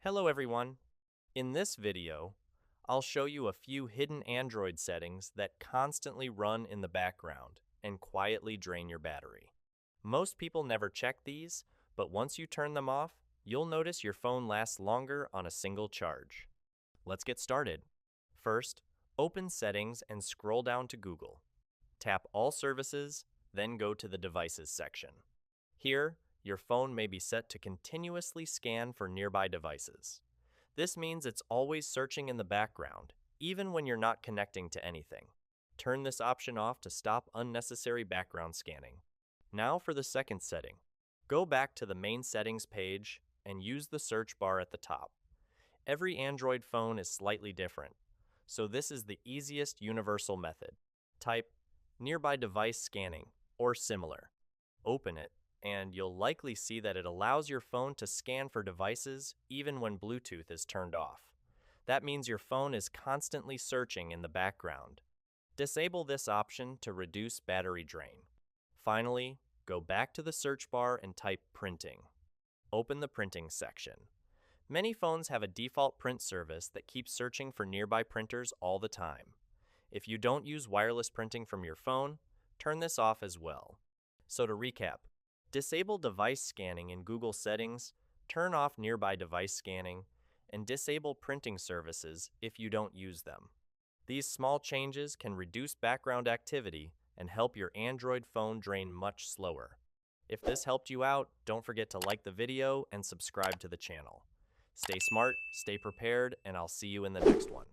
Hello everyone. In this video, I'll show you a few hidden Android settings that constantly run in the background and quietly drain your battery. Most people never check these, but once you turn them off, you'll notice your phone lasts longer on a single charge. Let's get started. First, open Settings and scroll down to Google. Tap All Services, then go to the Devices section. Here, your phone may be set to continuously scan for nearby devices. This means it's always searching in the background, even when you're not connecting to anything. Turn this option off to stop unnecessary background scanning. Now for the second setting. Go back to the main settings page and use the search bar at the top. Every Android phone is slightly different, so this is the easiest universal method. Type nearby device scanning or similar. Open it, and you'll likely see that it allows your phone to scan for devices even when Bluetooth is turned off. That means your phone is constantly searching in the background. Disable this option to reduce battery drain. Finally, go back to the search bar and type printing. Open the printing section. Many phones have a default print service that keeps searching for nearby printers all the time. If you don't use wireless printing from your phone, turn this off as well. So to recap, disable device scanning in Google Settings, turn off nearby device scanning, and disable printing services if you don't use them. These small changes can reduce background activity and help your Android phone drain much slower. If this helped you out, don't forget to like the video and subscribe to the channel. Stay smart, stay prepared, and I'll see you in the next one.